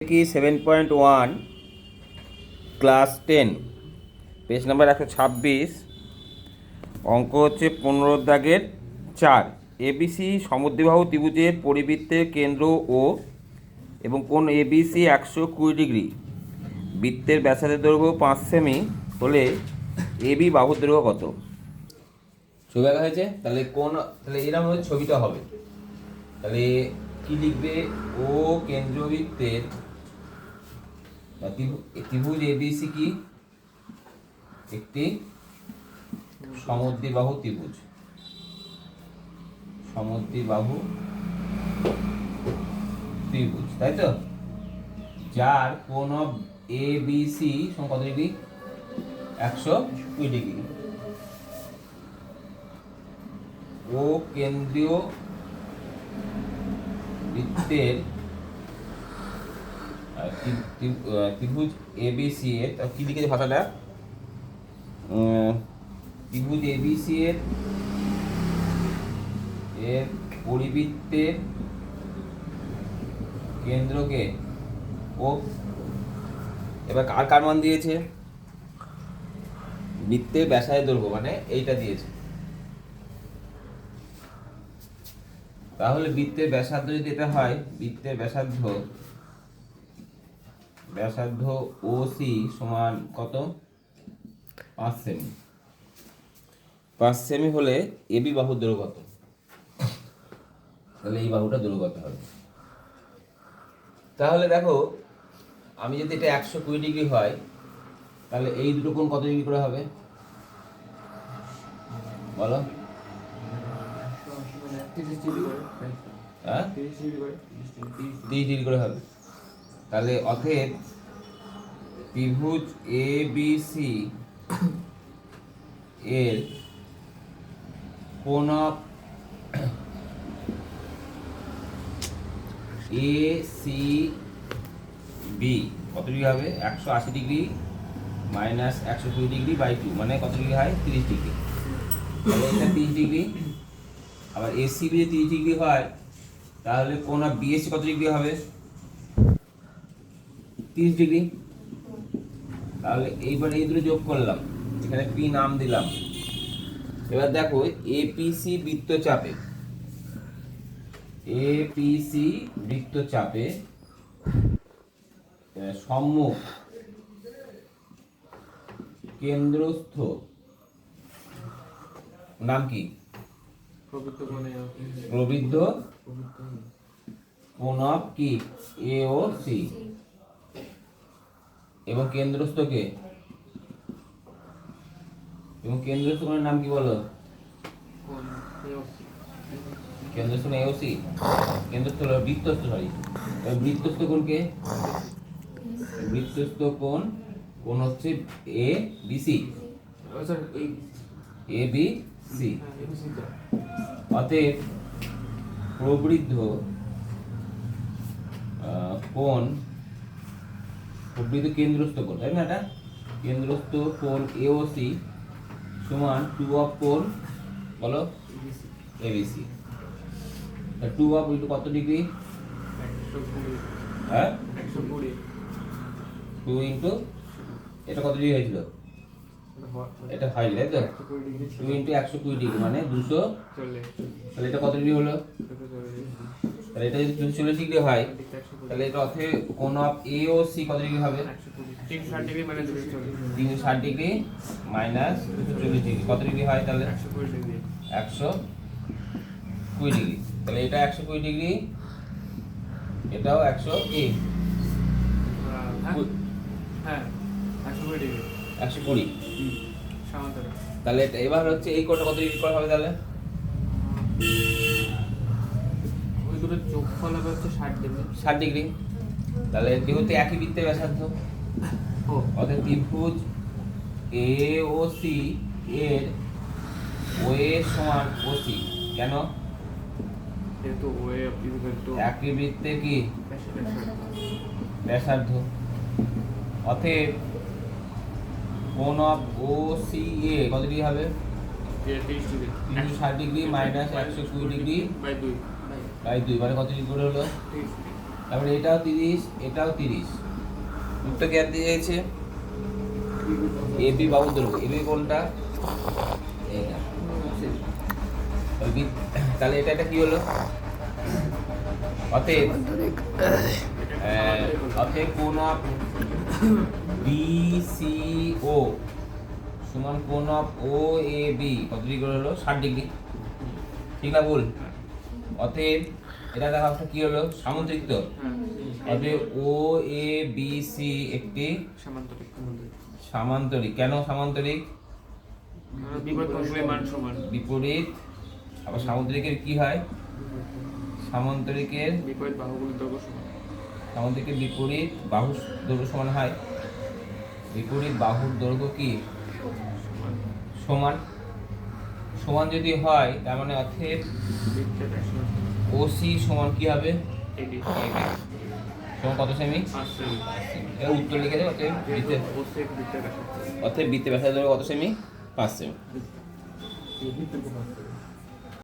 কি 7.1 class 10 page number 126 অঙ্ক হচ্ছে 15 দাগের 4 এবিসি সমদ্বিবাহু ত্রিভুজের পরিবৃত্তের কেন্দ্র ও এবং কোণ এবিসি 120 ডিগ্রি বৃত্তের ব্যাসার্ধের দৈর্ঘ্য 5 সেমি হলে এবি বাহুর দৈর্ঘ্য কত? ছবি আঁকা হয়েছে, তাহলে এরকম হচ্ছে ছবিটা হবে। তাহলে কি লিখবে? ও কেন্দ্রবৃত্তের ত্রিভুজ এবিসি কি একটি সমদ্বিবাহু ত্রিভুজ, তাই তো, যার কোণ এ বি সি কত ডিগ্রি? 120 ডিগ্রি। ও কেন্দ্রীয় বৃত্তের ত্রিভুজ এবিসি এর কি লিখেছে ভাষাটা? ত্রিভুজ এবিসি এর পরিবৃত্তের কেন্দ্রকে ও, এবার কার মান দিয়েছে? বৃত্তের ব্যাসার্ধের দৈর্ঘ্য, মানে এইটা দিয়েছে। তাহলে বৃত্তের ব্যাসার্ধ যদি এটা হয়, বৃত্তের ব্যাসার্ধ ও সি সমান কত? 5 সেমি। 5 সেমি হলে এবি বাহুর দৈর্ঘ্য কত? তাহলে এই বাহুটা দৈর্ঘ্য কত হবে? তাহলে দেখো, আমি যদি এটা 120 ডিগ্রি হয়, তাহলে এই দুটো কোণ কত ডিগ্রি করে হবে বলো? 30 ডিগ্রি করে হবে। তাহলে অতএব ত্রিভুজ এ বি সি এর কোণ এ সি বি কত ডিগ্রি হবে? 180 ডিগ্রি মাইনাস 120 ডিগ্রি বাই 2, মানে কত ডিগ্রি হয়? 30 ডিগ্রি। তাহলে এটা 30 ডিগ্রি। আবার এসি বি যদি 30 ডিগ্রি হয়, তাহলে কোণ বিএসসি কত ডিগ্রি হবে? 30 ডিগ্রি। তাহলে এইবার এই দুটো যোগ করলাম, এখানে পি নাম দিলাম। এবার দেখো, এপিসি বৃত্তচাপে সম্মুখ কেন্দ্রস্থ নাম কি? প্রবৃদ্ধ কোণ কি? এ ও সি। এবং কেন্দ্রস্থ কোণের নাম কি বলো? কেন্দ্রস্থ এওসি। কেন্দ্রস্থ হলো বৃত্তস্থ, বৃত্তস্থ কোণকে? বৃত্তস্থ কোণ হচ্ছে এ বি সি। অতএব প্রবৃদ্ধ কেন্দ্রস্থ কোণ, তাই না? এটা কেন্দ্রস্থ কোণ এওসি সমান 2 অফ কোণ বলো এবিসি। 2 অফ কত ডিগ্রি? 2 ইন্টু এটা কত ডিগ্রি হয়েছিল? এটা হয়, তাই তো? 2 ইন্টু 120 ডিগ্রি মানে 240। তাহলে এটা কত ডিগ্রি হলো? তাহলে এটা যদি 240 ডিগ্রি হয়, তাহলে এটা অর্থে কোণ অফ এ ও সি কত ডিগ্রি হবে? 360 ডিগ্রি মাইনাস 240 ডিগ্রি কত ডিগ্রি হয়? তাহলে 120 ডিগ্রি। তাহলে এটা 120 ডিগ্রি, এটাও 120। তাহলে এবার হচ্ছে এই কোণটা কত ডিগ্রি করে হবে? তাহলে ওই দুটো যোগফল হবে হচ্ছে 60 ডিগ্রি। তাহলে যেহেতু একই বৃত্তের ব্যাসার্ধ, অর্থাৎ ত্রিভুজ এ ও সি এর ওএ সমান ওসি। কেন? যেহেতু ওএ একই বৃত্তে কি ব্যাসার্ধ, অতএব কোণ অফ ও সি এ কত ডিগ্রি হবে? 360 ডিগ্রি মাইনাস 120 ডিগ্রি বাই 2, মানে কত ডিগ্রি করে হলো? তারপরে এটাও 30, এটাও 30। উত্তর জ্ঞান দিয়ে যাচ্ছে এবি বাহুর দৈর্ঘ্য। এবি কোনটা? এইটা। তাহলে এটা কি হলো? অতএব কোণ অফ BCO সমান কোণ অফ OAB কত ডিগ্রি করে হলো? 60 ডিগ্রি। ঠিক না ভুল? অতএব এটা দেখা কি হলো? সামুদ্রিক। তো অতএব OABC একটি সামান্তরিক। সামান্তরিক। কেন সামান্তরিক? বিপরীত কোণগুলির মান সমান। বিপরীত। আবার সামুদ্রিকের কি হয়? সামান্তরিকের বিপরীত বাহুগুলির দৈর্ঘ্য সমান। সামুদ্রিকের বিপরীত বাহুর দৈর্ঘ্য সমান হয়। বিপরীত বাহুর দৈর্ঘ্য কি সমান? সমান যদি হয় তার মানে অতএব বৃত্তের ব্যাস OC সমান কি হবে? AB সমান কত সেমি? 5 সেমি। এর উত্তর লিখে দেব। অতএব বৃত্তের অবশ্যই বৃত্তের ব্যাস অতএব বৃত্তের ব্যাসার্ধ কত সেমি? 5 সেমি। বৃত্তের ব্যাস